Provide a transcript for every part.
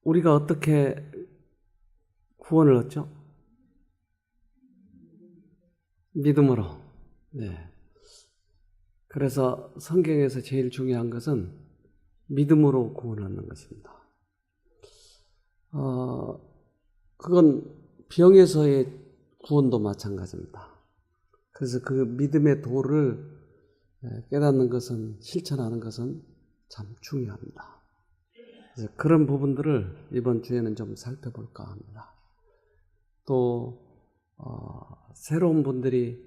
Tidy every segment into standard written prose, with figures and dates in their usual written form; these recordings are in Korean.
우리가 어떻게 구원을 얻죠? 믿음으로. 네. 그래서 성경에서 제일 중요한 것은 믿음으로 구원을 얻는 것입니다. 그건 병에서의 구원도 마찬가지입니다. 그래서 그 믿음의 도를 깨닫는 것은, 실천하는 것은 참 중요합니다. 그래서 그런 부분들을 이번 주에는 좀 살펴볼까 합니다. 또 새로운 분들이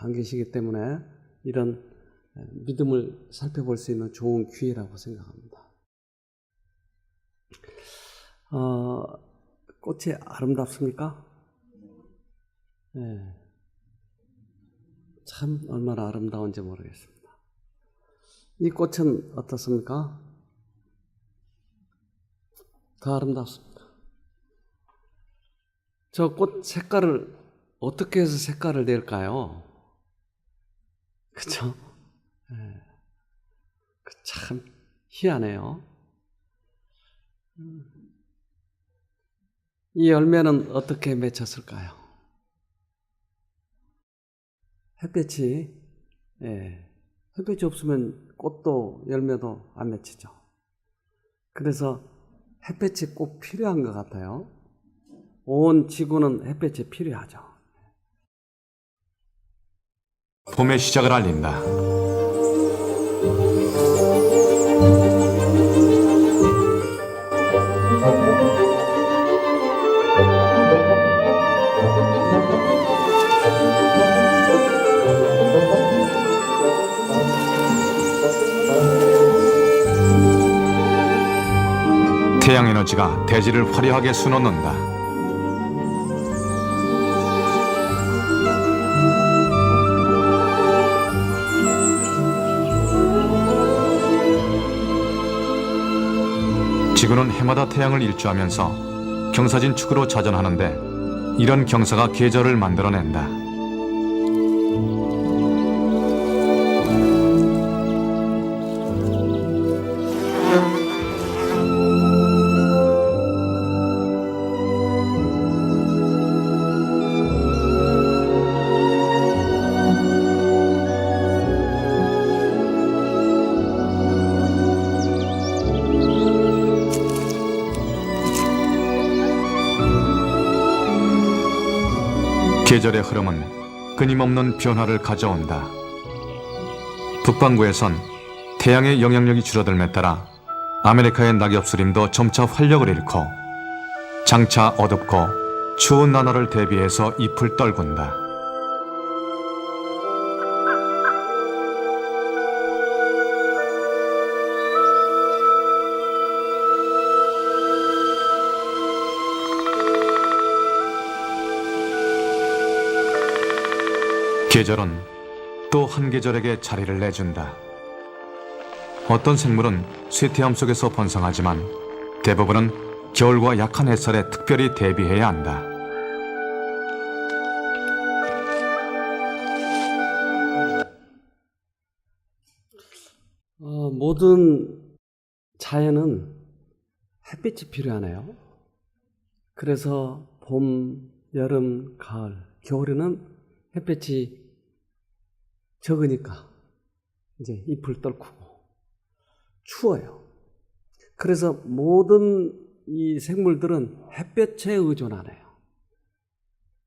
안 계시기 때문에 이런 믿음을 살펴볼 수 있는 좋은 기회라고 생각합니다. 꽃이 아름답습니까? 네. 참 얼마나 아름다운지 모르겠습니다. 이 꽃은 어떻습니까? 더 아름답습니다. 저 꽃 색깔을 어떻게 해서 색깔을 낼까요? 그쵸? 네. 참 희한해요. 이 열매는 어떻게 맺혔을까요? 햇빛이 없으면 꽃도 열매도 안 맺히죠. 그래서 햇빛이 꼭 필요한 것 같아요. 온 지구는 햇빛이 필요하죠. 봄의 시작을 알린다. 태양 에너지가 대지를 화려하게 수놓는다. 지구는 해마다 태양을 일주하면서 경사진 축으로 자전하는데 이런 경사가 계절을 만들어낸다. 계절의 흐름은 끊임없는 변화를 가져온다. 북반구에선 태양의 영향력이 줄어들매 따라 아메리카의 낙엽수림도 점차 활력을 잃고 장차 어둡고 추운 나날을 대비해서 잎을 떨군다. 계절은 또 한 계절에게 자리를 내준다. 어떤 생물은 쇠퇴암 속에서 번성하지만 대부분은 겨울과 약한 햇살에 특별히 대비해야 한다. 모든 자연은 햇빛이 필요하네요. 그래서 봄, 여름, 가을, 겨울에는 햇빛이 적으니까 이제 잎을 떨구고 추워요. 그래서 모든 이 생물들은 햇볕에 의존하네요.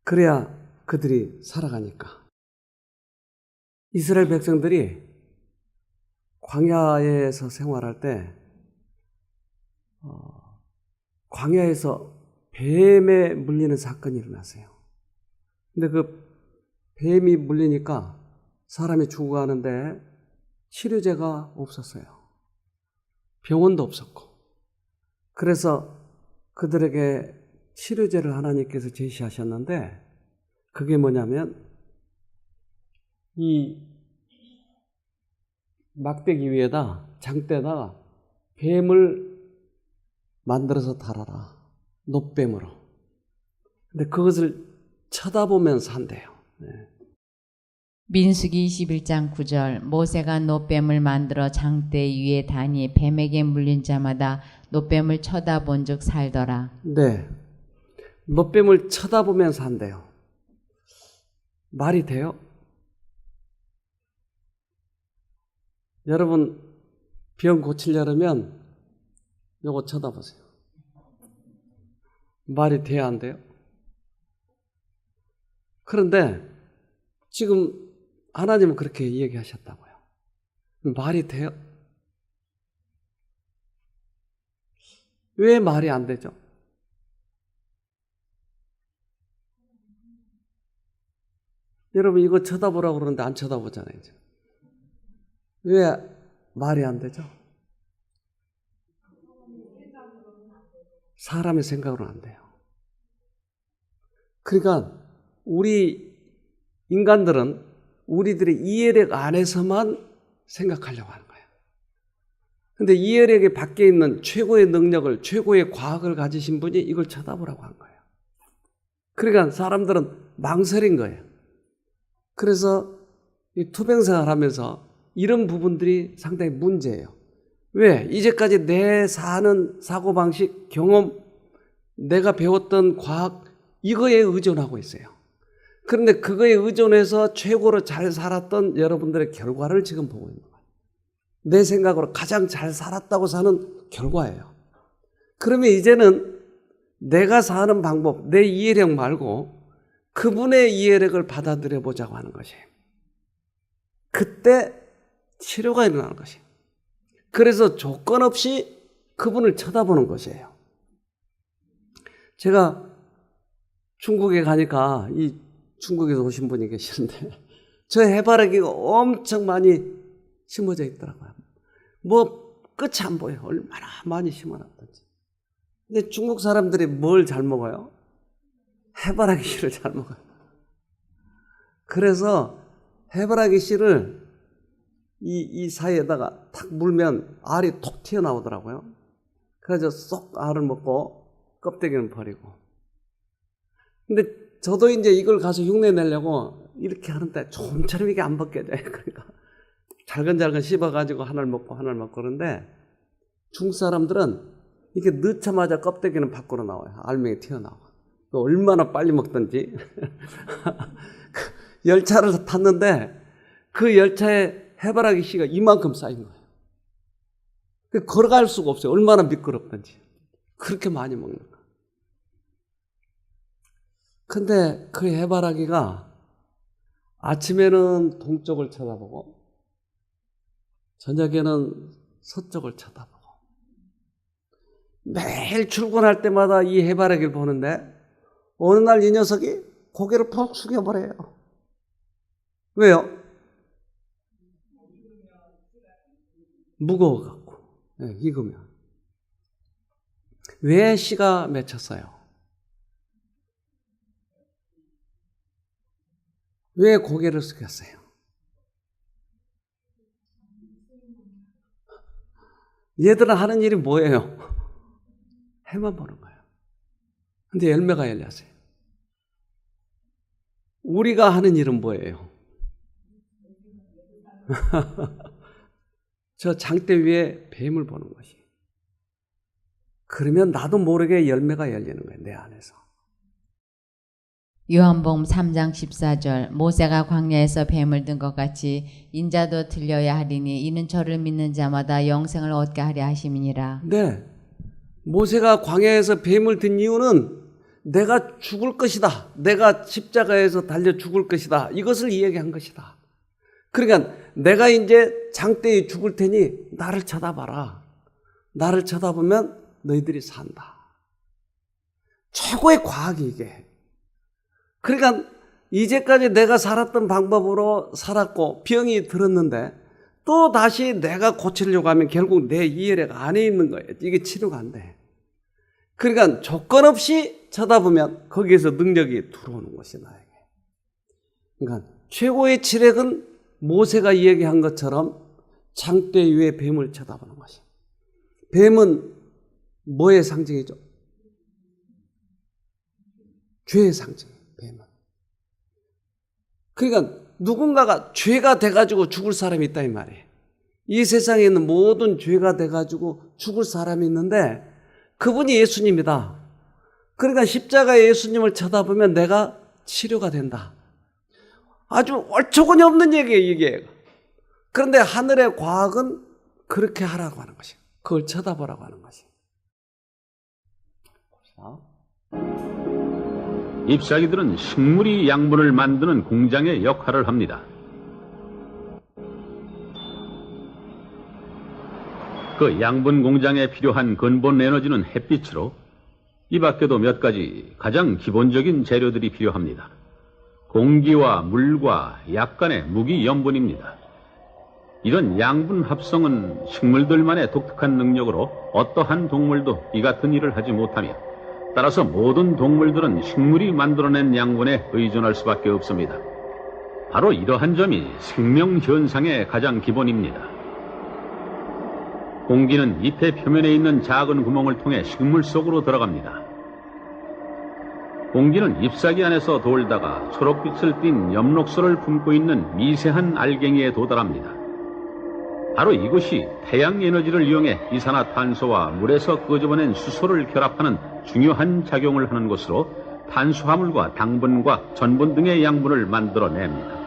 그래야 그들이 살아가니까. 이스라엘 백성들이 광야에서 생활할 때 광야에서 뱀에 물리는 사건이 일어났어요. 근데 그 뱀이 물리니까 사람이 죽어가는데 치료제가 없었어요. 병원도 없었고. 그래서 그들에게 치료제를 하나님께서 제시하셨는데 그게 뭐냐면 이 막대기 위에다 장대에다가 뱀을 만들어서 달아라. 놋뱀으로. 근데 그것을 쳐다보면서 한대요. 네. 민수기 21장 9절 모세가 노뱀을 만들어 장대 위에 다니 뱀에게 물린 자마다 노뱀을 쳐다본 즉 살더라. 네. 노뱀을 쳐다보면서 한대요. 말이 돼요? 여러분 병 고치려면 요거 쳐다보세요. 말이 돼야 안 돼요? 그런데 지금 하나님은 그렇게 얘기하셨다고요. 말이 돼요? 왜 말이 안 되죠? 여러분 이거 쳐다보라고 그러는데 안 쳐다보잖아요. 지금. 왜 말이 안 되죠? 사람의 생각으로는 안 돼요. 그러니까 우리 인간들은 우리들의 이해력 안에서만 생각하려고 하는 거예요. 근데 이해력의 밖에 있는 최고의 능력을, 최고의 과학을 가지신 분이 이걸 쳐다보라고 한 거예요. 그러니까 사람들은 망설인 거예요. 그래서 이 투병생활 하면서 이런 부분들이 상당히 문제예요. 왜? 이제까지 내 사는 사고방식, 경험, 내가 배웠던 과학, 이거에 의존하고 있어요. 그런데 그거에 의존해서 최고로 잘 살았던 여러분들의 결과를 지금 보고 있는 거예요. 내 생각으로 가장 잘 살았다고 사는 결과예요. 그러면 이제는 내가 사는 방법, 내 이해력 말고 그분의 이해력을 받아들여 보자고 하는 것이에요. 그때 치료가 일어나는 것이에요. 그래서 조건 없이 그분을 쳐다보는 것이에요. 제가 중국에 가니까 이 중국에서 오신 분이 계시는데 저 해바라기가 엄청 많이 심어져 있더라고요. 뭐 끝이 안 보여요. 얼마나 많이 심어놨던지. 근데 중국 사람들이 뭘 잘 먹어요? 해바라기 씨를 잘 먹어요. 그래서 해바라기 씨를 이 사이에다가 탁 물면 알이 톡 튀어나오더라고요. 그래서 쏙 알을 먹고 껍데기는 버리고. 근데 저도 이제 이걸 가서 흉내 내려고 이렇게 하는데 좀처럼 이게 안 벗겨져요. 그러니까 잘근잘근 씹어가지고 하나를 먹고 그러는데 중국 사람들은 이렇게 넣자마자 껍데기는 밖으로 나와요. 알맹이 튀어나와. 얼마나 빨리 먹든지. 열차를 탔는데 그 열차에 해바라기 씨가 이만큼 쌓인 거예요. 걸어갈 수가 없어요. 얼마나 미끄럽든지. 그렇게 많이 먹는 거예요. 근데 그 해바라기가 아침에는 동쪽을 쳐다보고 저녁에는 서쪽을 쳐다보고 매일 출근할 때마다 이 해바라기를 보는데 어느 날 이 녀석이 고개를 푹 숙여버려요. 왜요? 무거워갖고. 네, 익으면. 왜 씨가 맺혔어요? 왜 고개를 숙였어요? 얘들은 하는 일이 뭐예요? 해만 보는 거예요. 근데 열매가 열렸어요. 우리가 하는 일은 뭐예요? 저 장대 위에 뱀을 보는 것이. 그러면 나도 모르게 열매가 열리는 거예요. 내 안에서. 요한복음 3장 14절 모세가 광야에서 뱀을 든 것 같이 인자도 들려야 하리니 이는 저를 믿는 자마다 영생을 얻게 하려 하심이니라. 네. 모세가 광야에서 뱀을 든 이유는 내가 죽을 것이다. 내가 십자가에서 달려 죽을 것이다. 이것을 이야기한 것이다. 그러니까 내가 이제 장대에 죽을 테니 나를 쳐다봐라. 나를 쳐다보면 너희들이 산다. 최고의 과학이 이게. 그러니까 이제까지 내가 살았던 방법으로 살았고 병이 들었는데 또 다시 내가 고치려고 하면 결국 내 이해력 안에 있는 거예요. 이게 치료가 안 돼. 그러니까 조건 없이 쳐다보면 거기에서 능력이 들어오는 것이 나에게. 그러니까 최고의 치력은 모세가 이야기한 것처럼 장대 위에 뱀을 쳐다보는 것이. 뱀은 뭐의 상징이죠? 죄의 상징이에요. 뱀은. 그러니까 누군가가 죄가 돼가지고 죽을 사람이 있다 이 말이에요. 이 세상에 있는 모든 죄가 돼가지고 죽을 사람이 있는데 그분이 예수님이다. 그러니까 십자가의 예수님을 쳐다보면 내가 치료가 된다. 아주 얼처구니 없는 얘기예요, 이게. 그런데 하늘의 과학은 그렇게 하라고 하는 것이에요. 그걸 쳐다보라고 하는 것이에요. 잎사귀들은 식물이 양분을 만드는 공장의 역할을 합니다. 그 양분 공장에 필요한 근본 에너지는 햇빛으로 이 밖에도 몇 가지 가장 기본적인 재료들이 필요합니다. 공기와 물과 약간의 무기염분입니다. 이런 양분 합성은 식물들만의 독특한 능력으로 어떠한 동물도 이 같은 일을 하지 못하며 따라서 모든 동물들은 식물이 만들어낸 양분에 의존할 수밖에 없습니다. 바로 이러한 점이 생명 현상의 가장 기본입니다. 공기는 잎의 표면에 있는 작은 구멍을 통해 식물 속으로 들어갑니다. 공기는 잎사귀 안에서 돌다가 초록빛을 띤 엽록소를 품고 있는 미세한 알갱이에 도달합니다. 바로 이것이 태양 에너지를 이용해 이산화탄소와 물에서 끄집어낸 수소를 결합하는 중요한 작용을 하는 것으로 탄수화물과 당분과 전분 등의 양분을 만들어냅니다.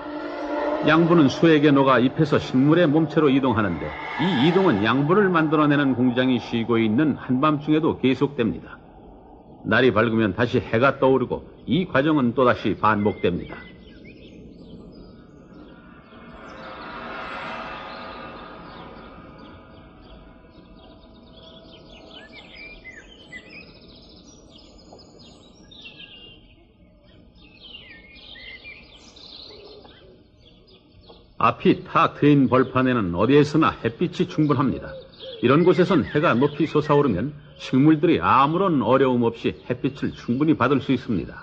양분은 수액에 녹아 잎에서 식물의 몸체로 이동하는데 이 이동은 양분을 만들어내는 공장이 쉬고 있는 한밤중에도 계속됩니다. 날이 밝으면 다시 해가 떠오르고 이 과정은 또다시 반복됩니다. 앞이 탁 트인 벌판에는 어디에서나 햇빛이 충분합니다. 이런 곳에선 해가 높이 솟아오르면 식물들이 아무런 어려움 없이 햇빛을 충분히 받을 수 있습니다.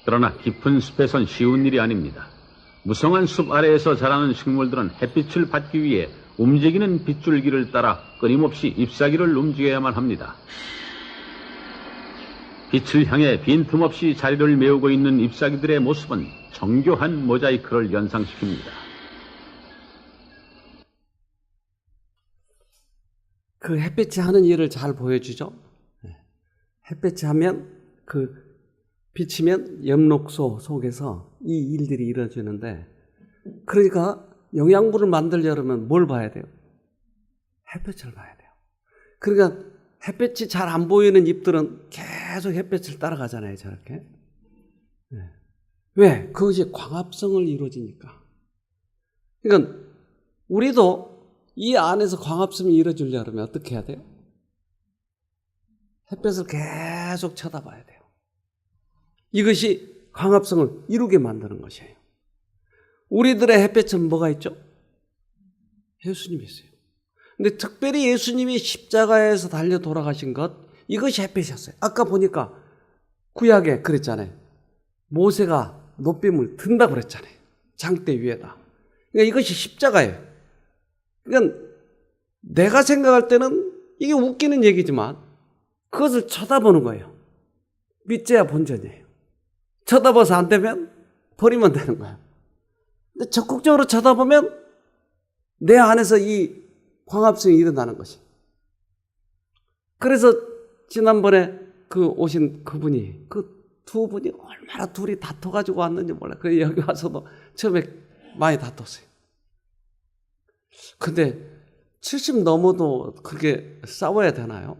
그러나 깊은 숲에선 쉬운 일이 아닙니다. 무성한 숲 아래에서 자라는 식물들은 햇빛을 받기 위해 움직이는 빗줄기를 따라 끊임없이 잎사귀를 움직여야만 합니다. 빛을 향해 빈틈없이 자리를 메우고 있는 잎사귀들의 모습은 정교한 모자이크를 연상시킵니다. 그 햇빛이 하는 일을 잘 보여주죠. 햇빛이 하면 그 비치면 엽록소 속에서 이 일들이 이루어지는데, 그러니까 영양분을 만들려면 뭘 봐야 돼요? 햇빛을 봐야 돼요. 그러니까 햇빛이 잘 안 보이는 잎들은 계속 햇빛을 따라가잖아요, 저렇게. 왜? 그것이 광합성을 이루어지니까. 그러니까 우리도 이 안에서 광합성이 이루어지려면 어떻게 해야 돼요? 햇빛을 계속 쳐다봐야 돼요. 이것이 광합성을 이루게 만드는 것이에요. 우리들의 햇빛은 뭐가 있죠? 예수님이 있어요. 근데 특별히 예수님이 십자가에서 달려 돌아가신 것, 이것이 햇빛이었어요. 아까 보니까 구약에 그랬잖아요. 모세가 높임을 든다고 그랬잖아요. 장대 위에다. 그러니까 이것이 십자가예요. 그러니까 내가 생각할 때는 이게 웃기는 얘기지만 그것을 쳐다보는 거예요. 믿져야 본전이에요. 쳐다봐서 안 되면 버리면 되는 거예요. 근데 적극적으로 쳐다보면 내 안에서 이 광합성이 일어나는 것이. 그래서 지난번에 그 오신 그분이, 그 두 분이 얼마나 둘이 다퉈가지고 왔는지 몰라요. 그래서 여기 와서도 처음에 많이 다퉜어요. 근데 70 넘어도 그렇게 싸워야 되나요?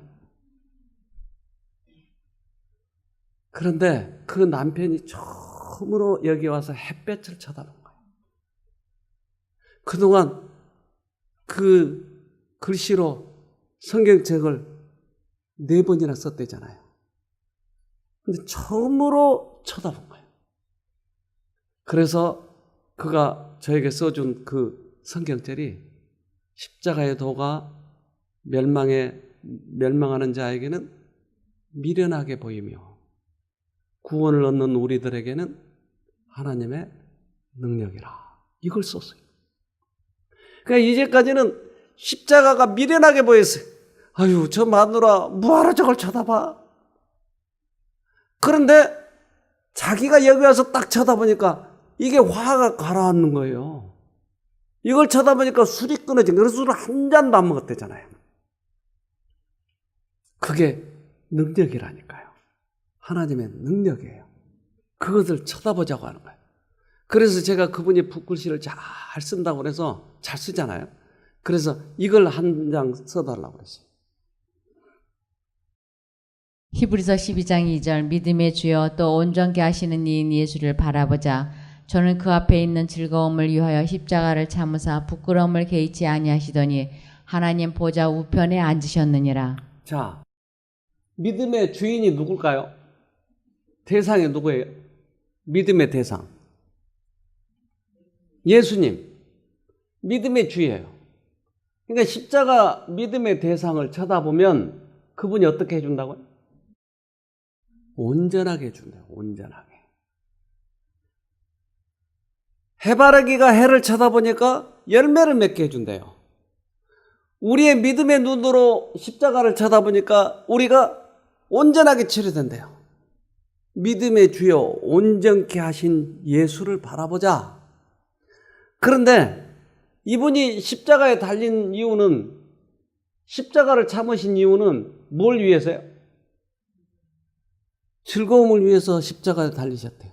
그런데 그 남편이 처음으로 여기 와서 햇볕을 쳐다본 거예요. 그동안 그 글씨로 성경책을 4번이나 썼대잖아요. 근데 처음으로 쳐다본 거예요. 그래서 그가 저에게 써준 그 성경절이 십자가의 도가 멸망하는 자에게는 미련하게 보이며 구원을 얻는 우리들에게는 하나님의 능력이라. 이걸 썼어요. 그러니까 이제까지는 십자가가 미련하게 보였어요. 아유, 저 마누라 뭐하러 저걸 쳐다봐? 그런데 자기가 여기 와서 딱 쳐다보니까 이게 화가 가라앉는 거예요. 이걸 쳐다보니까 술이 끊어진 거예요. 그래서 술을 한 잔도 안 먹었대잖아요. 그게 능력이라니까요. 하나님의 능력이에요. 그것을 쳐다보자고 하는 거예요. 그래서 제가 그분이 붓글씨를 잘 쓴다고 그래서 잘 쓰잖아요. 그래서 이걸 한 장 써달라고 그랬어요. 히브리서 12장 2절 믿음의 주여 또 온전케 하시는 이인 예수를 바라보자. 저는 그 앞에 있는 즐거움을 위하여 십자가를 참으사 부끄러움을 개의치 아니하시더니 하나님 보좌 우편에 앉으셨느니라. 자, 믿음의 주인이 누굴까요? 대상이 누구예요? 믿음의 대상. 예수님. 믿음의 주예요. 그러니까 십자가 믿음의 대상을 쳐다보면 그분이 어떻게 해준다고요? 온전하게 해준대요. 온전하게. 해바라기가 해를 쳐다보니까 열매를 맺게 해준대요. 우리의 믿음의 눈으로 십자가를 쳐다보니까 우리가 온전하게 치료된대요. 믿음의 주여 온전케 하신 예수를 바라보자. 그런데 이분이 십자가에 달린 이유는, 십자가를 참으신 이유는 뭘 위해서요? 즐거움을 위해서 십자가에 달리셨대요.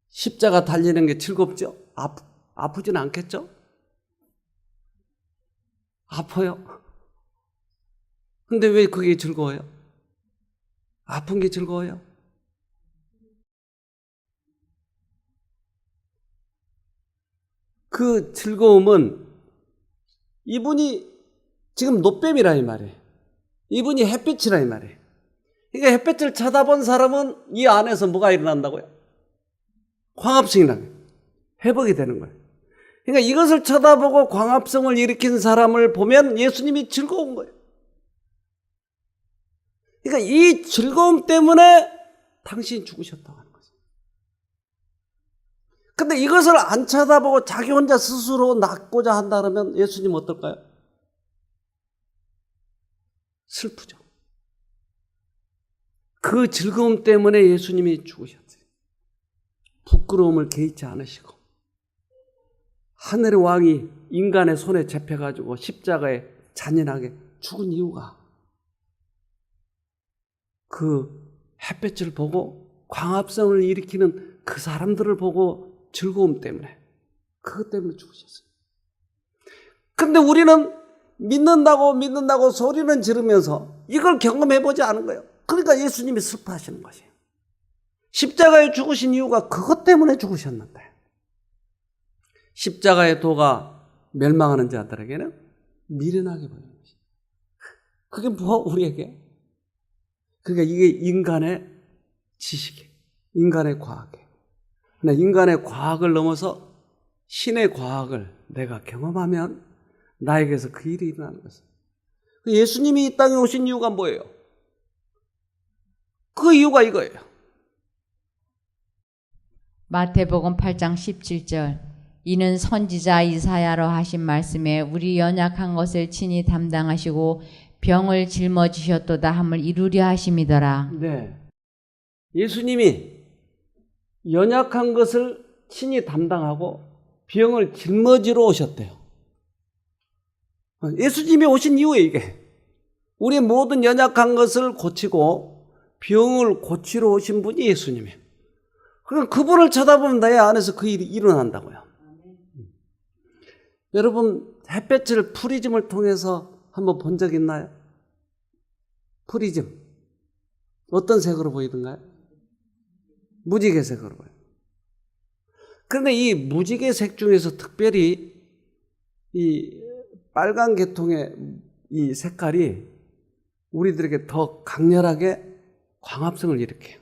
십자가 달리는 게 즐겁죠? 아프진 않겠죠? 아파요. 근데 왜 그게 즐거워요? 아픈 게 즐거워요? 그 즐거움은 이분이 지금 노뱀이라 이 말이에요. 이분이 햇빛이라 이 말이에요. 그러니까 햇빛을 쳐다본 사람은 이 안에서 뭐가 일어난다고요? 광합성이라는 거예요. 회복이 되는 거예요. 그러니까 이것을 쳐다보고 광합성을 일으킨 사람을 보면 예수님이 즐거운 거예요. 그러니까 이 즐거움 때문에 당신이 죽으셨다고 하는 거죠. 근데 이것을 안 쳐다보고 자기 혼자 스스로 낫고자 한다 그러면 예수님 어떨까요? 슬프죠. 그 즐거움 때문에 예수님이 죽으셨어요. 부끄러움을 개의치 않으시고 하늘의 왕이 인간의 손에 잡혀가지고 십자가에 잔인하게 죽은 이유가 그 햇볕을 보고 광합성을 일으키는 그 사람들을 보고 즐거움 때문에, 그것 때문에 죽으셨어요. 근데 우리는 믿는다고 소리는 지르면서 이걸 경험해보지 않은 거예요. 그러니까 예수님이 슬퍼하시는 것이에요. 십자가에 죽으신 이유가 그것 때문에 죽으셨는데, 십자가의 도가 멸망하는 자들에게는 미련하게 보이는 것이에요. 그게 뭐 우리에게? 그러니까 이게 인간의 지식이에요. 인간의 과학이에요. 그러나 인간의 과학을 넘어서 신의 과학을 내가 경험하면 나에게서 그 일이 일어나는 것이에요. 예수님이 이 땅에 오신 이유가 뭐예요? 그 이유가 이거예요. 마태복음 8장 17절 이는 선지자 이사야로 하신 말씀에 우리 연약한 것을 친히 담당하시고 병을 짊어지셨도다 함을 이루려 하심이더라. 네. 예수님이 연약한 것을 친히 담당하고 병을 짊어지러 오셨대요. 예수님이 오신 이유에 이게 우리의 모든 연약한 것을 고치고 병을 고치러 오신 분이 예수님이에요. 그럼 그분을 쳐다보면 내 안에서 그 일이 일어난다고요. 여러분 햇볕을 프리즘을 통해서 한번 본 적 있나요? 프리즘 어떤 색으로 보이던가요? 무지개색으로 보여요. 그런데 이 무지개색 중에서 특별히 이 빨간 계통의 이 색깔이 우리들에게 더 강렬하게 광합성을 일으켜요.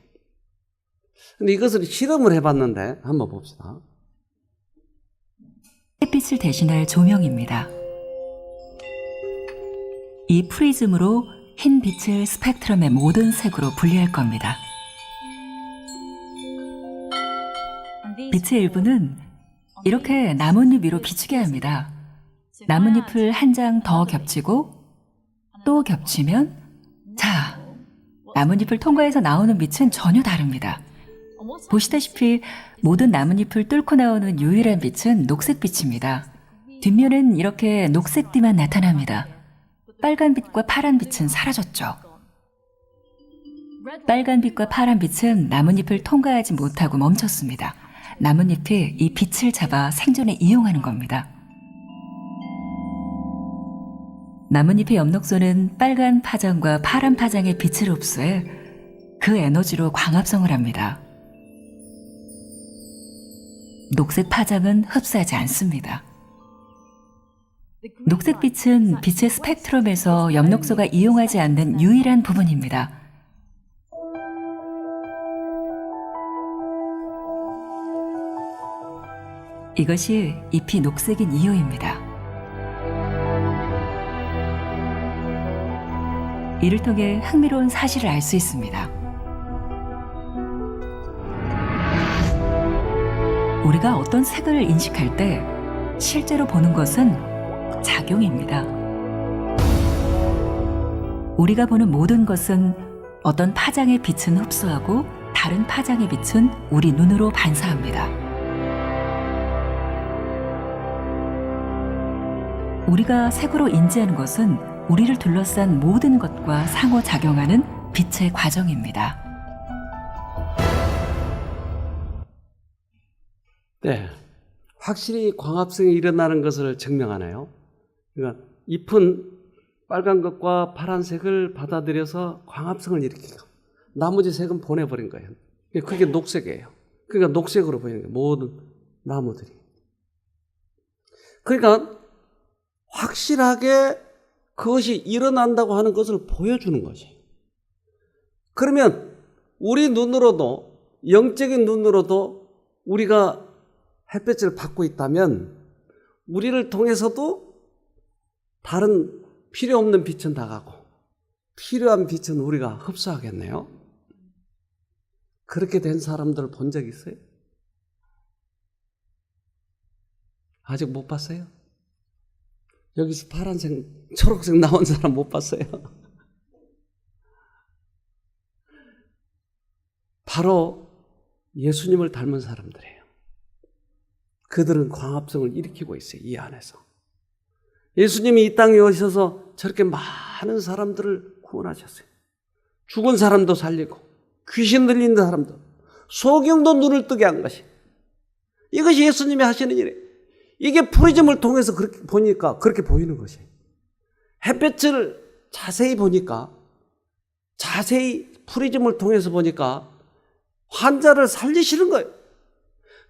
근데 이것을 실험을 해봤는데 한번 봅시다. 햇빛을 대신할 조명입니다. 이 프리즘으로 흰 빛을 스펙트럼의 모든 색으로 분리할 겁니다. 빛의 일부는 이렇게 나뭇잎 위로 비추게 합니다. 나뭇잎을 한 장 더 겹치고 또 겹치면 자, 나뭇잎을 통과해서 나오는 빛은 전혀 다릅니다. 보시다시피 모든 나뭇잎을 뚫고 나오는 유일한 빛은 녹색빛입니다. 뒷면엔 이렇게 녹색띠만 나타납니다. 빨간빛과 파란빛은 사라졌죠. 빨간빛과 파란빛은 나뭇잎을 통과하지 못하고 멈췄습니다. 나뭇잎이 이 빛을 잡아 생존에 이용하는 겁니다. 나뭇잎의 엽록소는 빨간 파장과 파란 파장의 빛을 흡수해 그 에너지로 광합성을 합니다. 녹색 파장은 흡수하지 않습니다. 녹색빛은 빛의 스펙트럼에서 엽록소가 이용하지 않는 유일한 부분입니다. 이것이 잎이 녹색인 이유입니다. 이를 통해 흥미로운 사실을 알 수 있습니다. 우리가 어떤 색을 인식할 때 실제로 보는 것은 작용입니다. 우리가 보는 모든 것은 어떤 파장의 빛은 흡수하고 다른 파장의 빛은 우리 눈으로 반사합니다. 우리가 색으로 인지하는 것은 우리를 둘러싼 모든 것과 상호작용하는 빛의 과정입니다. 네, 확실히 광합성이 일어나는 것을 증명하네요. 그러니까 잎은 빨간 것과 파란색을 받아들여서 광합성을 일으키고 나머지 색은 보내버린 거예요. 그게 녹색이에요. 그러니까 녹색으로 보이는 거예요. 모든 나무들이. 그러니까 확실하게 그것이 일어난다고 하는 것을 보여주는 거지. 그러면 우리 눈으로도, 영적인 눈으로도 우리가 햇볕을 받고 있다면 우리를 통해서도 다른 필요 없는 빛은 나가고 필요한 빛은 우리가 흡수하겠네요. 그렇게 된 사람들 본 적 있어요? 아직 못 봤어요? 여기서 파란색, 초록색 나온 사람 못 봤어요? 바로 예수님을 닮은 사람들이에요. 그들은 광합성을 일으키고 있어요. 이 안에서. 예수님이 이 땅에 오셔서 저렇게 많은 사람들을 구원하셨어요. 죽은 사람도 살리고 귀신 들린 사람도, 소경도 눈을 뜨게 한 것이, 이것이 예수님이 하시는 일이에요. 이게 프리즘을 통해서 그렇게 보니까 그렇게 보이는 것이, 햇볕을 자세히 보니까, 자세히 프리즘을 통해서 보니까 환자를 살리시는 거예요.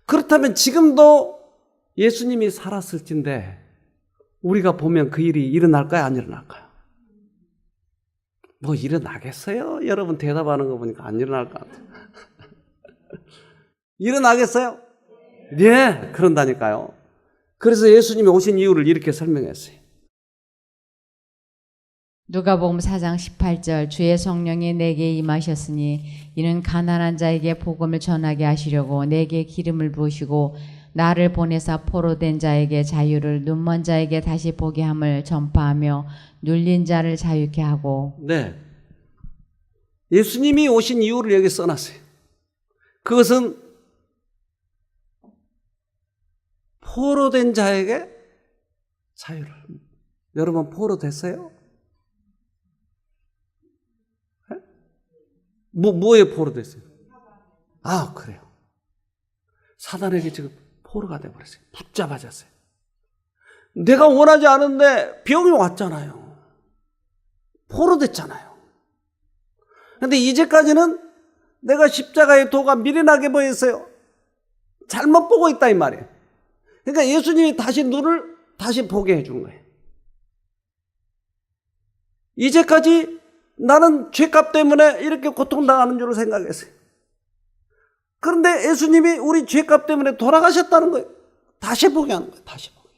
그렇다면 지금도 예수님이 살았을진데 우리가 보면 그 일이 일어날까요? 안 일어날까요? 뭐 일어나겠어요? 여러분 대답하는 거 보니까 안 일어날 것 같아요. 일어나겠어요? 네, 그런다니까요. 그래서 예수님이 오신 이유를 이렇게 설명했어요. 누가복음 4장 18절 주의 성령이 내게 임하셨으니 이는 가난한 자에게 복음을 전하게 하시려고 내게 기름을 부으시고 나를 보내사 포로된 자에게 자유를, 눈먼 자에게 다시 보게 함을 전파하며 눌린 자를 자유케 하고. 네, 예수님이 오신 이유를 여기 써놨어요. 그것은 포로된 자에게 자유를. 여러분 포로 됐어요? 뭐에 포로 됐어요? 아, 그래요. 사단에게 지금 포로가 돼버렸어요. 붙잡아졌어요. 내가 원하지 않은데 병이 왔잖아요. 포로 됐잖아요. 근데 이제까지는 내가 십자가의 도가 미련하게 보였어요. 잘못 보고 있다 이 말이에요. 그러니까 예수님이 다시 눈을 다시 보게 해준 거예요. 이제까지 나는 죄값 때문에 이렇게 고통당하는 줄 생각했어요. 그런데 예수님이 우리 죄값 때문에 돌아가셨다는 거예요. 다시 보게 하는 거예요. 다시 보게.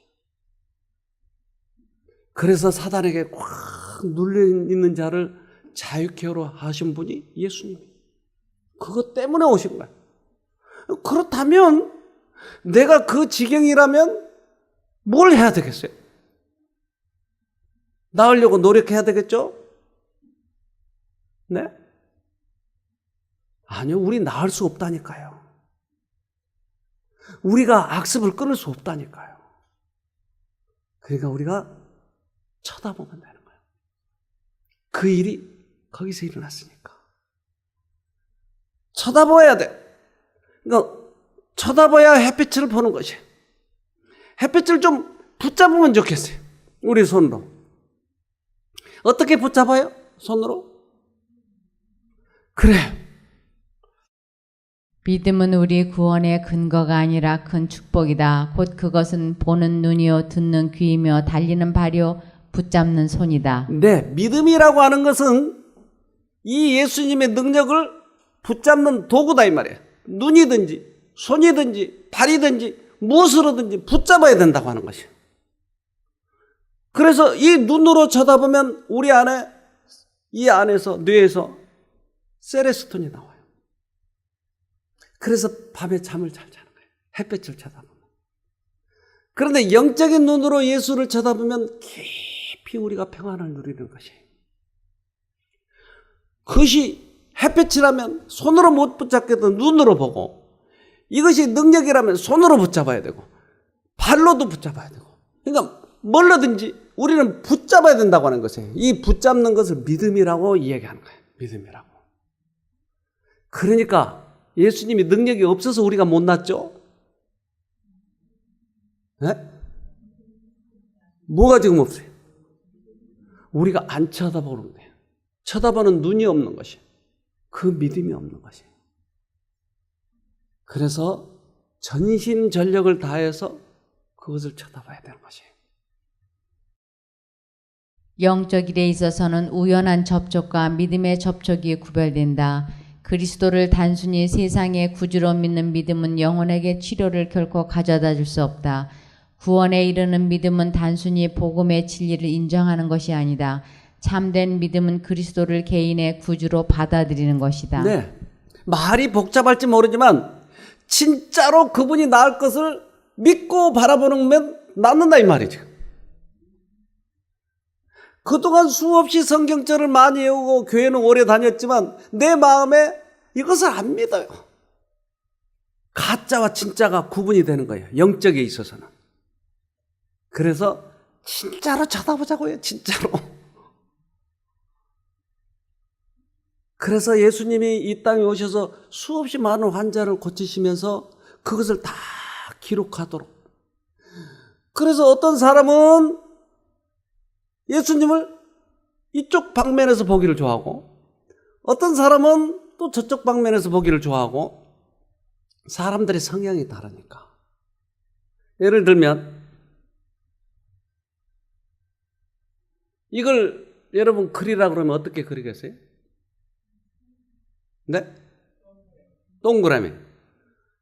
그래서 사단에게 꽉 눌려있는 자를 자유케 하신 분이 예수님이에요. 그것 때문에 오신 거예요. 그렇다면 내가 그 지경이라면 뭘 해야 되겠어요? 나으려고 노력해야 되겠죠? 네? 아니요, 우리 나을 수 없다니까요. 우리가 악습을 끊을 수 없다니까요. 그러니까 우리가 쳐다보면 되는 거예요. 그 일이 거기서 일어났으니까. 쳐다봐야 돼. 그러니까 쳐다봐야 햇빛을 보는 것이. 햇빛을 좀 붙잡으면 좋겠어요. 우리 손으로. 어떻게 붙잡아요? 손으로? 그래. 믿음은 우리 구원의 근거가 아니라 큰 축복이다. 곧 그것은 보는 눈이요 듣는 귀이며 달리는 발이요 붙잡는 손이다. 네, 믿음이라고 하는 것은 이 예수님의 능력을 붙잡는 도구다 이 말이에요. 눈이든지 손이든지 발이든지 무엇으로든지 붙잡아야 된다고 하는 것이에요. 그래서 이 눈으로 쳐다보면 우리 안에 이 안에서 뇌에서 세레스톤이 나와요. 그래서 밤에 잠을 잘 자는 거예요. 햇볕을 쳐다보면. 그런데 영적인 눈으로 예수를 쳐다보면 깊이 우리가 평안을 누리는 것이에요. 그것이 햇빛이라면 손으로 못 붙잡겠던 눈으로 보고, 이것이 능력이라면 손으로 붙잡아야 되고 발로도 붙잡아야 되고, 그러니까 뭘로든지 우리는 붙잡아야 된다고 하는 것이에요. 이 붙잡는 것을 믿음이라고 이야기하는 거예요. 믿음이라고. 그러니까 예수님이 능력이 없어서 우리가 못났죠? 네? 뭐가 지금 없어요? 우리가 안 쳐다보는 거예요. 쳐다보는 눈이 없는 것이, 그 믿음이 없는 것이. 그래서 전심전력을 다해서 그것을 쳐다봐야 되는 것이에요. 영적 일에 있어서는 우연한 접촉과 믿음의 접촉이 구별된다. 그리스도를 단순히 세상의 구주로 믿는 믿음은 영혼에게 치료를 결코 가져다 줄 수 없다. 구원에 이르는 믿음은 단순히 복음의 진리를 인정하는 것이 아니다. 참된 믿음은 그리스도를 개인의 구주로 받아들이는 것이다. 네, 말이 복잡할지 모르지만 진짜로 그분이 나을 것을 믿고 바라보면 낫는다 이 말이죠. 그동안 수없이 성경절을 많이 외우고 교회는 오래 다녔지만 내 마음에 이것을 안 믿어요. 가짜와 진짜가 구분이 되는 거예요. 영적에 있어서는. 그래서 진짜로 쳐다보자고요. 진짜로. 그래서 예수님이 이 땅에 오셔서 수없이 많은 환자를 고치시면서 그것을 다 기록하도록. 그래서 어떤 사람은 예수님을 이쪽 방면에서 보기를 좋아하고, 어떤 사람은 또 저쪽 방면에서 보기를 좋아하고, 사람들의 성향이 다르니까. 예를 들면 이걸 여러분 그리라 그러면 어떻게 그리겠어요? 네? 동그라미.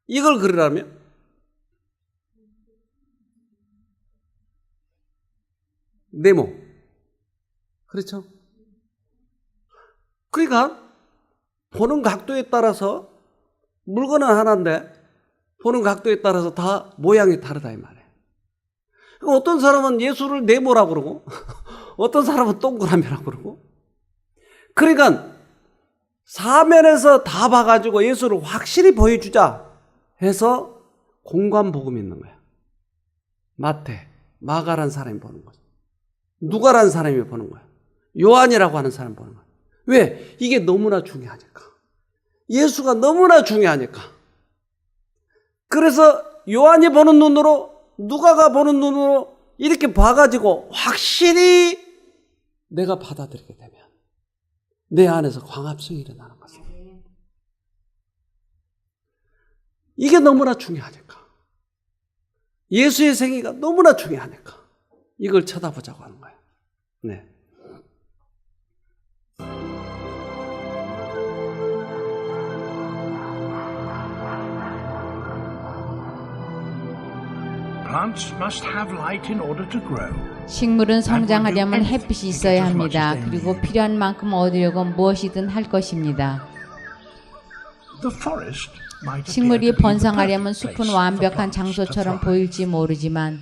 이걸 그리라면 네모. 그렇죠? 그러니까 보는 각도에 따라서 물건은 하나인데 보는 각도에 따라서 다 모양이 다르다 이 말이에요. 어떤 사람은 예수를 네모라고 그러고 어떤 사람은 동그라미라고 그러고, 그러니까 사면에서 다 봐가지고 예수를 확실히 보여주자 해서 공관복음이 있는 거예요. 마태, 마가라는 사람이 보는 거죠. 누가라는 사람이 보는 거예요. 요한이라고 하는 사람이 보는 거예요. 왜? 이게 너무나 중요하니까. 예수가 너무나 중요하니까. 그래서 요한이 보는 눈으로, 누가가 보는 눈으로 이렇게 봐가지고 확실히 내가 받아들이게 되면 내 안에서 광합성이 일어나는 거죠. 이게 너무나 중요하니까. 예수의 생애가 너무나 중요하니까 이걸 쳐다보자고 하는 거예요. 네. Plants must have light in order to grow. 식물은 성장하려면 햇빛이 있어야 합니다. 그리고 필요한 만큼 얻으려고 무엇이든 할 것입니다. The forest might appear 식물이 to be the 번성하려면 perfect 숲은 place for 완벽한 plants to 장소처럼 thrive. 보일지 모르지만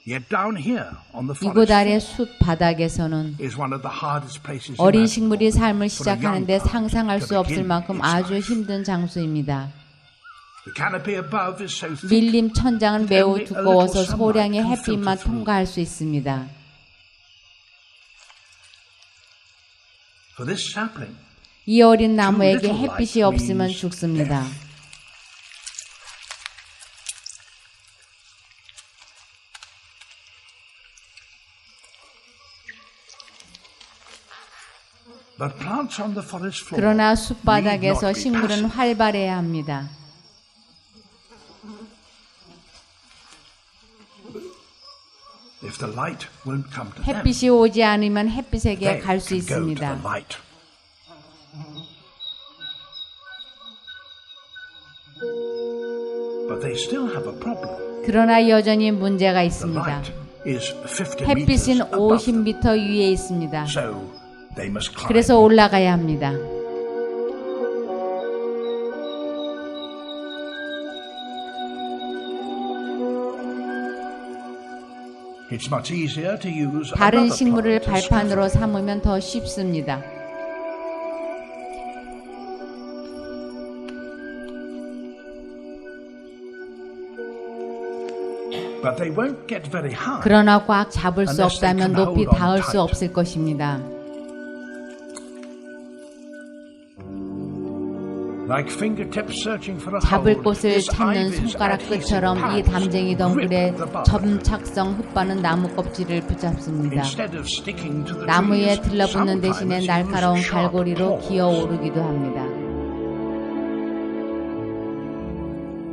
Yet down here on the 이곳 forest 아래 숲 바닥에서는 is one of the hardest places 어린 imaginable 식물이 삶을 for a young 시작하는데 plant 상상할 to 수 없을 begin 만큼 its 아주 life. 힘든 장소입니다. The canopy above is so thick 밀림 천장은 매우 only a 두꺼워서 little 소량의 sunlight can 햇빛만 filter through. 통과할 수 있습니다. for this sapling. 이 어린 나무에게 햇빛이 없으면 죽습니다. But plants on the forest floor 그러나 need 숲바닥에서 not be 식물은 passive. 활발해야 합니다. If the light won't come to them, 햇빛이 오지 않으면 햇빛에게 they 갈 수 can go to the 있습니다. light. But they still have a problem. 그러나 여전히 문제가 The 있습니다. light is 50 meters 햇빛은 above them, 50m 위에 있습니다. so they must climb. 그래서 올라가야 합니다. It's much easier to use 다른 another 식물을 plant as 발판으로 scaffolding. 삼으면 더 쉽습니다. But they won't get very high. 그러나 꽉 잡을 수 Unless they 없다면 can 높이 hold on 닿을 수 tight. 없을 것입니다. Like fingertips searching for a 잡을 hold, 곳을 this 찾는 ivy's 손가락 adhesive 끝처럼 이 pads 담쟁이 grip 덩굴에 the bark. 점착성 흙바는 나무 껍질을 붙잡습니다. Instead of sticking to the 나무에 trees, 들러붙는 sometimes 대신에 use 날카로운 sharp 갈고리로 claws. 기어 오르기도 합니다.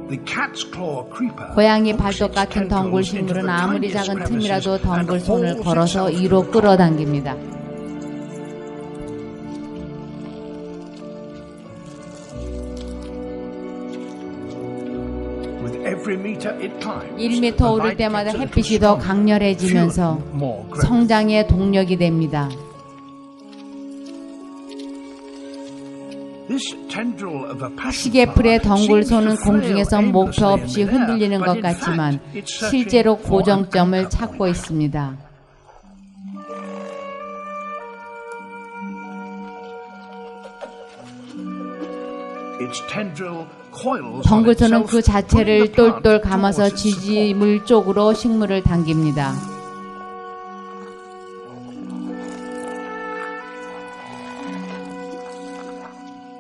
The cat's claw creeper 고양이 hooks 발톱 its 같은 덩굴 tendrils into 식물은 the 아무리 tiniest 작은 crevices 틈이라도 덩굴 and 손을 hauls 걸어서 itself 위로 through the 끌어당깁니다. With every meter it climbs, 1m the 오를 light 때마다 gets a little 햇빛이 더 stronger, 강렬해지면서 fueling more growth. 성장의 동력이 됩니다. This tendril of a passion 시계풀의 plant 덩굴손은 seems to 공중에서 flail 목표 aimlessly 없이 in midair, 흔들리는 but 것 in 같지만 fact, it's searching 실제로 for an 고정점을 anchor 찾고 point. 있습니다. Its tendril coils on 덩굴손은 itself, 그 자체를 pulling the plant 똘똘 감아서 towards its support. 지지물 쪽으로 식물을 당깁니다.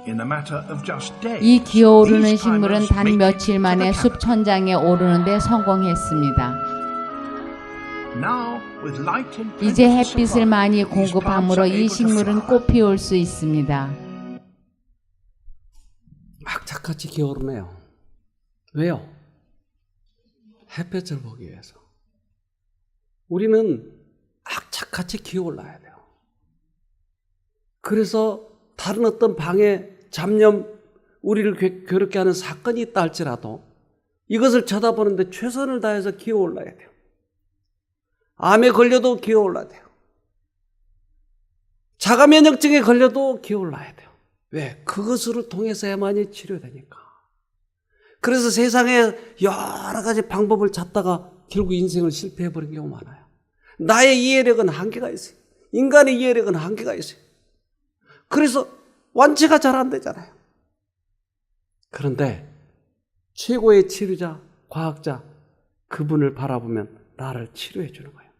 In a matter of just days, 이 기어오르는 these 식물은 climbers 단 make it 며칠 to 만에 the 숲 canopy. 천장에 오르는데 성공했습니다. Now, with light in 이제 plentiful 햇빛을 supply, 많이 these plants 공급함으로 are 이 able to 식물은 flower. 꽃 피울 수 있습니다. 악착같이 기어오르네요. 왜요? 햇볕을 보기 위해서. 우리는 악착같이 기어올라야 돼요. 그래서 다른 어떤 방해, 잡념, 우리를 괴롭게 하는 사건이 있다 할지라도 이것을 쳐다보는데 최선을 다해서 기어올라야 돼요. 암에 걸려도 기어올라야 돼요. 자가면역증에 걸려도 기어올라야 돼요. 왜? 그것을 통해서야만이 치료되니까. 그래서 세상에 여러 가지 방법을 찾다가 결국 인생을 실패해버린 경우 많아요. 나의 이해력은 한계가 있어요. 인간의 이해력은 한계가 있어요. 그래서 완치가 잘 안 되잖아요. 그런데 최고의 치료자, 과학자, 그분을 바라보면 나를 치료해 주는 거예요.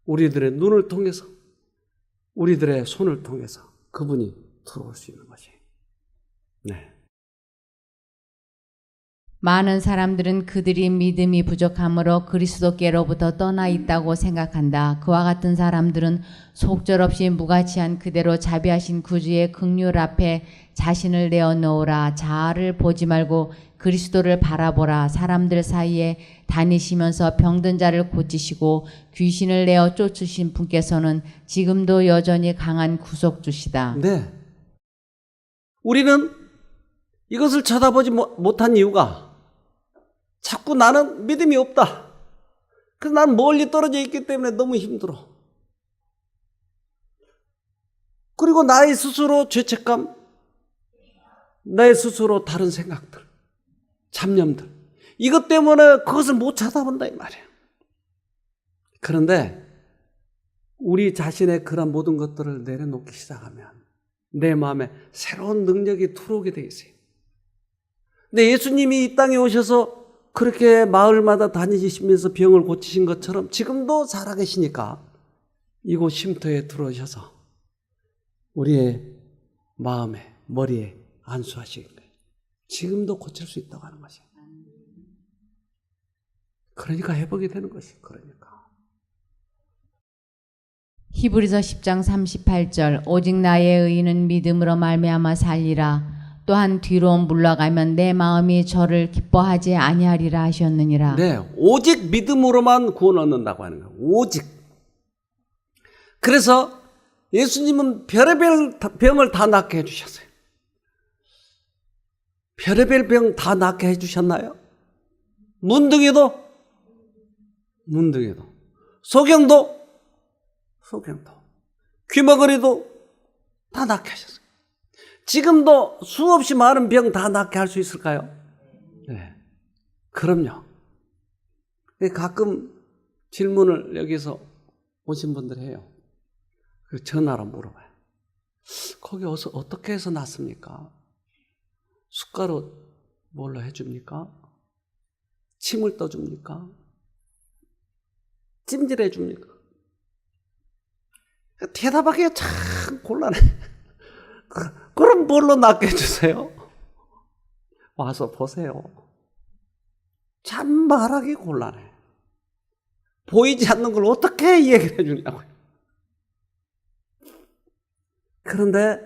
우리들의 눈을 통해서, 우리들의 손을 통해서 그분이 들어올 수 있는 것이. 네. 많은 사람들은 그들이 믿음이 부족함으로 그리스도께로부터 떠나 있다고 생각한다. 그와 같은 사람들은 속절없이 무가치한 그대로 자비하신 구주의 긍휼 앞에 자신을 내어놓으라. 자아를 보지 말고 그리스도를 바라보라. 사람들 사이에 다니시면서 병든 자를 고치시고 귀신을 내어 쫓으신 분께서는 지금도 여전히 강한 구속주시다. 네. 우리는 이것을 쳐다보지 못한 이유가 자꾸 나는 믿음이 없다. 그래서 난 멀리 떨어져 있기 때문에 너무 힘들어. 그리고 나의 스스로 죄책감, 나의 스스로 다른 생각들, 잡념들, 이것 때문에 그것을 못 쳐다본다 이 말이에요. 그런데 우리 자신의 그런 모든 것들을 내려놓기 시작하면 내 마음에 새로운 능력이 들어오게 되어 있어요. 근데 예수님이 이 땅에 오셔서 그렇게 마을마다 다니시면서 병을 고치신 것처럼 지금도 살아계시니까 이곳 쉼터에 들어오셔서 우리의 마음에, 머리에 안수하시는 거예요. 지금도 고칠 수 있다고 하는 것이에요. 그러니까 회복이 되는 것이에요. 그러니까. 히브리서 10장 38절 오직 나의 의인은 믿음으로 말미암아 살리라. 또한 뒤로 물러가면 내 마음이 저를 기뻐하지 아니하리라 하셨느니라. 네, 오직 믿음으로만 구원 얻는다고 하는 거예요. 오직. 그래서 예수님은 별의별 병을 다 낫게 해주셨어요. 별의별 병 다 낫게 해주셨나요? 문둥이도, 소경도, 귀머거리도 다 낫게 하셨어요. 지금도 수없이 많은 병 다 낫게 할 수 있을까요? 네. 그럼요. 가끔 질문을 여기서 오신 분들 해요. 전화로 물어봐요. 거기 어떻게 해서 낫습니까? 숟가락 뭘로 해줍니까? 침을 떠줍니까? 찜질해 줍니까? 대답하기가 참 곤란해. 그럼 뭘로 낫게 해주세요? 와서 보세요. 참 말하기 곤란해. 보이지 않는 걸 어떻게 얘기를 해주냐고요. 그런데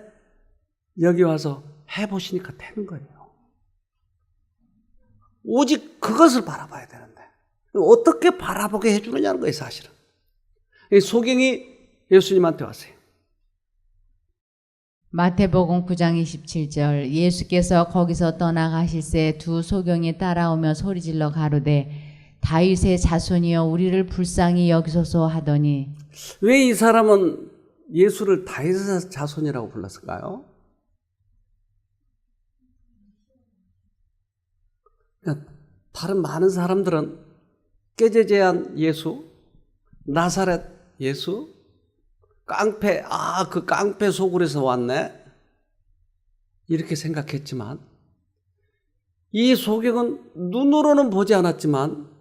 여기 와서 해보시니까 되는 거예요. 오직 그것을 바라봐야 되는데 어떻게 바라보게 해주느냐는 거예요, 사실은. 소경이 예수님한테 왔어요. 마태복음 9장 27절 예수께서 거기서 떠나가실새 두 소경이 따라오며 소리질러 가로되 다윗의 자손이여 우리를 불쌍히 여기소서 하더니 왜 이 사람은 예수를 다윗의 자손이라고 불렀을까요? 다른 많은 사람들은 깨제제한 예수, 나사렛 예수, 깡패, 그 깡패 소굴에서 왔네 이렇게 생각했지만 이 소경은 눈으로는 보지 않았지만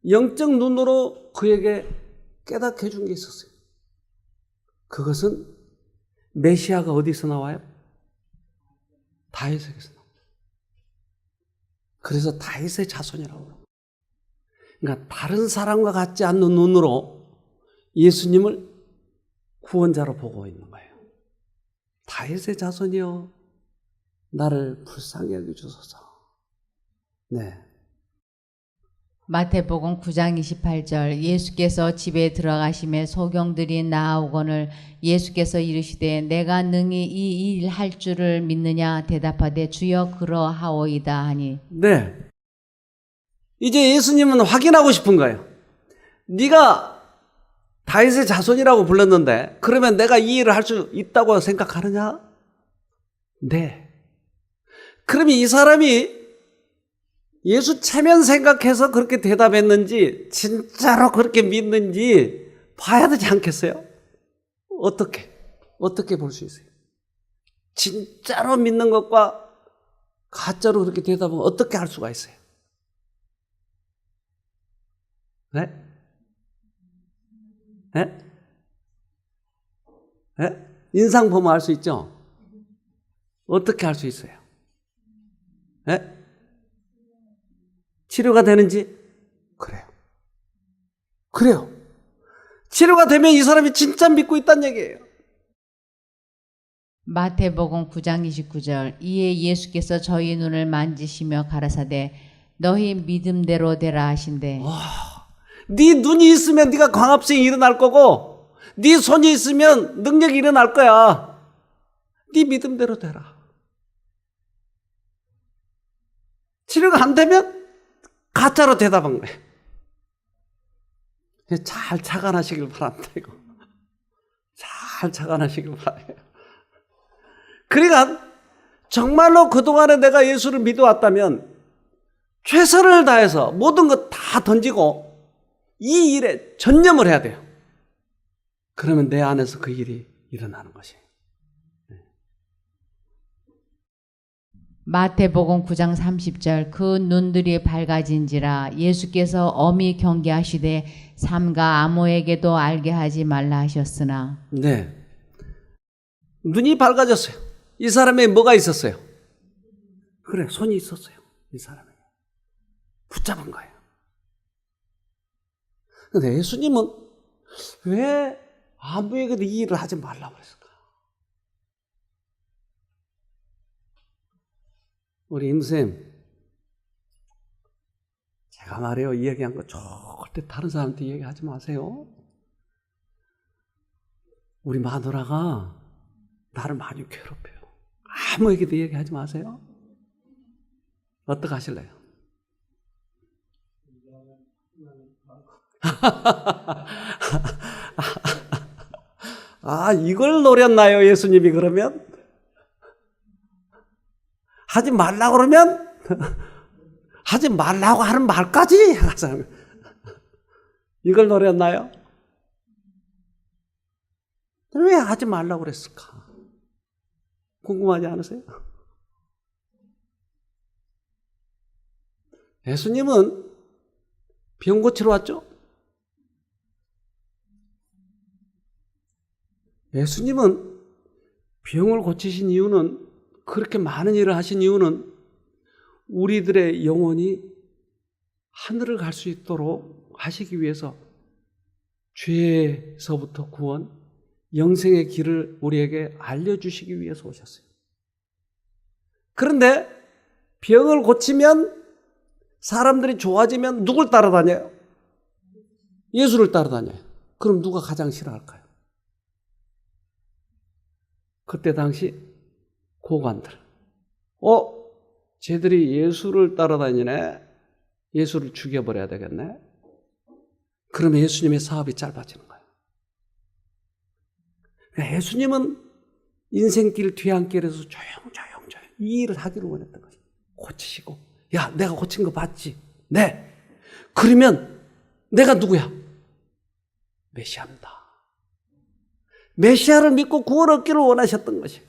영적 눈으로 그에게 깨닫게 해준 게 있었어요. 그것은 메시아가 어디서 나와요? 다윗에게서 나와요. 그래서 다윗의 자손이라고 그래요. 그러니까 다른 사람과 같지 않는 눈으로 예수님을 구원자로 보고 있는 거예요. 다윗의 자손이여 나를 불쌍히 여겨주소서. 네. 마태복음 9장 28절 예수께서 집에 들어가심에 소경들이 나아오거늘 예수께서 이르시되 내가 능히 이 일 할 줄을 믿느냐 대답하되 주여 그러하오이다 하니. 네. 이제 예수님은 확인하고 싶은 거예요. 네가 다윗의 자손이라고 불렀는데 그러면 내가 이 일을 할 수 있다고 생각하느냐? 네. 그러면 이 사람이 예수 체면 생각해서 그렇게 대답했는지 진짜로 그렇게 믿는지 봐야 되지 않겠어요? 어떻게 볼 수 있어요? 진짜로 믿는 것과 가짜로 그렇게 대답하면 어떻게 할 수가 있어요? 네? 네? 네? 인상 보면 알 수 있죠? 어떻게 할 수 있어요? 네? 치료가 되는지? 그래요. 치료가 되면 이 사람이 진짜 믿고 있다는 얘기예요. 마태복음 9장 29절 이에 예수께서 저희 눈을 만지시며 가라사대 너희 믿음대로 되라 하신대. 네 눈이 있으면 네가 광합성이 일어날 거고 네 손이 있으면 능력이 일어날 거야. 네 믿음대로 되라. 치료가 안 되면 가짜로 대답한 거예요. 잘 착안하시길 바랍니다. 이거. 잘 착안하시길 바라요. 그러니까 정말로 그동안에 내가 예수를 믿어왔다면 최선을 다해서 모든 것 다 던지고 이 일에 전념을 해야 돼요. 그러면 내 안에서 그 일이 일어나는 것이에요. 마태복음 9장 30절 그 눈들이 밝아진지라 예수께서 엄히 경계하시되 삼가 아무에게도 알게 하지 말라 하셨으나. 네. 눈이 밝아졌어요. 이 사람에 뭐가 있었어요? 그래, 손이 있었어요. 이 사람에게. 붙잡은 거예요. 근데 예수님은 왜 아무에게도 이 일을 하지 말라고 그랬을까? 우리 임쌤, 제가 말해요. 이야기한 거 절대 다른 사람한테 얘기하지 마세요. 우리 마누라가 나를 많이 괴롭혀요. 아무에게도 얘기하지 마세요. 어떻게 하실래요? 아, 이걸 노렸나요, 예수님이 그러면? 하지 말라고 그러면 하지 말라고 하는 말까지 이걸 노렸나요? 왜 하지 말라고 그랬을까? 궁금하지 않으세요? 예수님은 병 고치러 왔죠? 예수님은 병을 고치신 이유는, 그렇게 많은 일을 하신 이유는 우리들의 영혼이 하늘을 갈 수 있도록 하시기 위해서 죄에서부터 구원, 영생의 길을 우리에게 알려주시기 위해서 오셨어요. 그런데 병을 고치면, 사람들이 좋아지면 누굴 따라다녀요? 예수를 따라다녀요. 그럼 누가 가장 싫어할까요? 그때 당시 고관들. 쟤들이 예수를 따라다니네. 예수를 죽여버려야 되겠네. 그러면 예수님의 사업이 짧아지는 거예요. 그러니까 예수님은 인생길 뒤안길에서 조용조용 이 일을 하기를 원했던 거예요. 고치시고, 야, 내가 고친 거 봤지? 네. 그러면 내가 누구야? 메시아입니다. 메시아를 믿고 구원 얻기를 원하셨던 것이,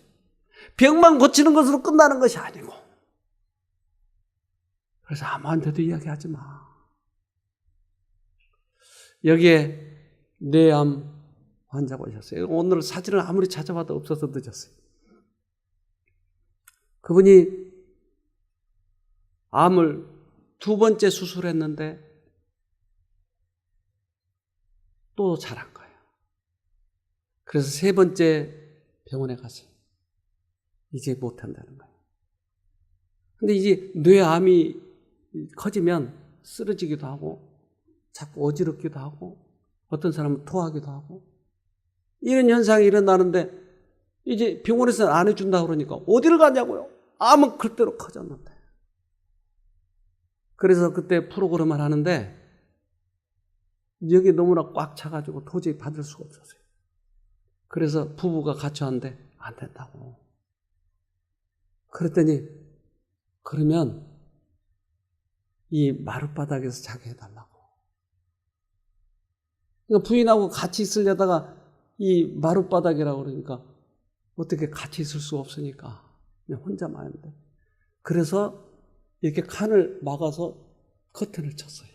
병만 고치는 것으로 끝나는 것이 아니고. 그래서 아무한테도 이야기하지 마. 여기에 뇌암 환자가 오셨어요. 오늘 사진을 아무리 찾아봐도 없어서 늦었어요. 그분이 암을 2번째 수술했는데 또 잘한 거예요. 그래서 3번째 병원에 갔어요. 이제 못한다는 거예요. 근데 이제 뇌암이 커지면 쓰러지기도 하고 자꾸 어지럽기도 하고 어떤 사람은 토하기도 하고 이런 현상이 일어나는데 이제 병원에서는 안 해준다 그러니까 어디를 가냐고요. 암은 그대로 커졌는데. 그래서 그때 프로그램을 하는데 여기 너무나 꽉 차가지고 도저히 받을 수가 없었어요. 그래서 부부가 같이 왔는데 안 된다고. 그랬더니 그러면 이 마룻바닥에서 자게 해달라고. 그러니까 부인하고 같이 있으려다가 이 마룻바닥이라고 그러니까 어떻게 같이 있을 수가 없으니까 그냥 혼자만 했는데. 그래서 이렇게 칸을 막아서 커튼을 쳤어요.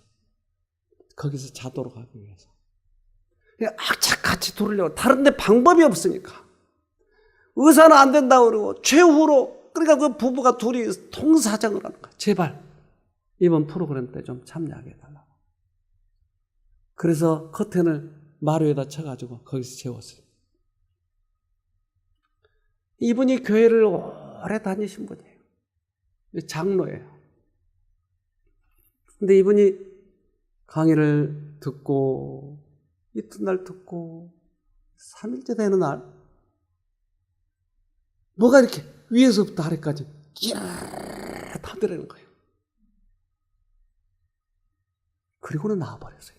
거기서 자도록 하기 위해서. 그냥 악착 같이 돌으려고. 다른데 방법이 없으니까. 의사는 안 된다고 그러고 최후로, 그러니까 그 부부가 둘이 통사정을 하는 거야. 제발 이번 프로그램 때 좀 참여하게 해달라고. 그래서 커튼을 마루에다 쳐가지고 거기서 재웠어요. 이분이 교회를 오래 다니신 분이에요. 장로예요. 근데 이분이 강의를 듣고 이튿날 듣고 3일째 되는 날 뭐가 이렇게 위에서부터 아래까지 끼르르 타들어가는 거예요. 그리고는 나와버렸어요.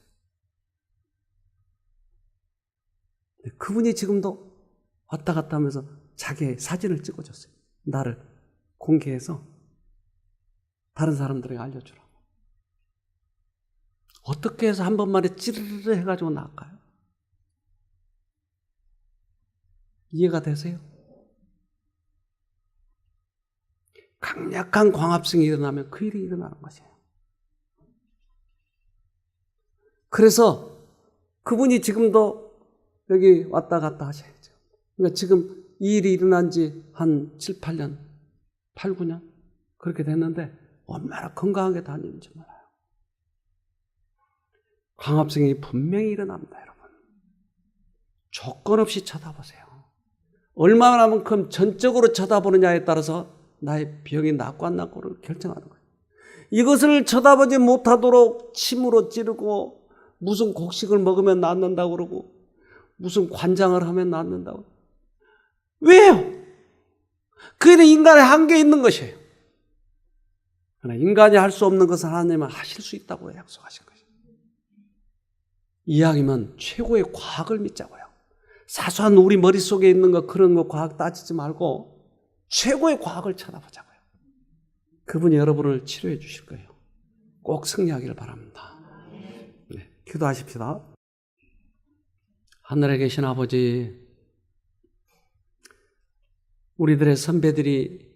그분이 지금도 왔다 갔다 하면서 자기의 사진을 찍어줬어요. 나를 공개해서 다른 사람들에게 알려주라고. 어떻게 해서 한 번만에 찌르르 해가지고 나갈까요? 이해가 되세요? 강력한 광합성이 일어나면 그 일이 일어나는 것이에요. 그래서 그분이 지금도 여기 왔다 갔다 하셔야죠. 그러니까 지금 이 일이 일어난 지 한 7, 8년, 8, 9년 그렇게 됐는데 얼마나 건강하게 다니는지 몰라요. 광합성이 분명히 일어납니다, 여러분. 조건 없이 쳐다보세요. 얼마나만큼 전적으로 쳐다보느냐에 따라서 나의 병이 낫고 안 낫고를 결정하는 거예요. 이것을 쳐다보지 못하도록 침으로 찌르고 무슨 곡식을 먹으면 낫는다고 그러고 무슨 관장을 하면 낫는다고. 왜요? 그게 인간의 한계에 있는 것이에요. 그러나 인간이 할 수 없는 것을 하나님은 하실 수 있다고 약속하신 거예요. 이왕이면 최고의 과학을 믿자고요. 사소한 우리 머릿속에 있는 거 그런 거 과학 따지지 말고 최고의 과학을 찾아보자고요. 그분이 여러분을 치료해 주실 거예요. 꼭 승리하기를 바랍니다. 네, 기도하십시다. 하늘에 계신 아버지, 우리들의 선배들이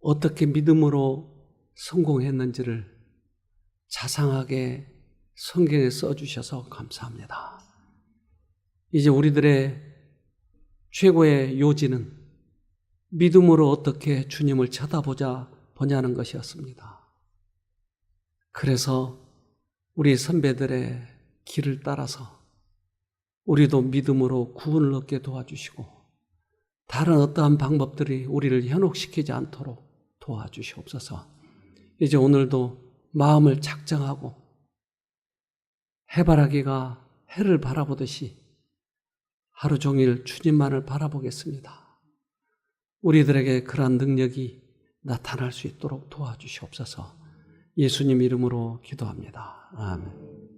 어떻게 믿음으로 성공했는지를 자상하게 성경에 써주셔서 감사합니다. 이제 우리들의 최고의 요지는 믿음으로 어떻게 주님을 쳐다보냐는 것이었습니다. 그래서 우리 선배들의 길을 따라서 우리도 믿음으로 구원을 얻게 도와주시고 다른 어떠한 방법들이 우리를 현혹시키지 않도록 도와주시옵소서. 이제 오늘도 마음을 작정하고 해바라기가 해를 바라보듯이 하루 종일 주님만을 바라보겠습니다. 우리들에게 그러한 능력이 나타날 수 있도록 도와주시옵소서. 예수님 이름으로 기도합니다. 아멘.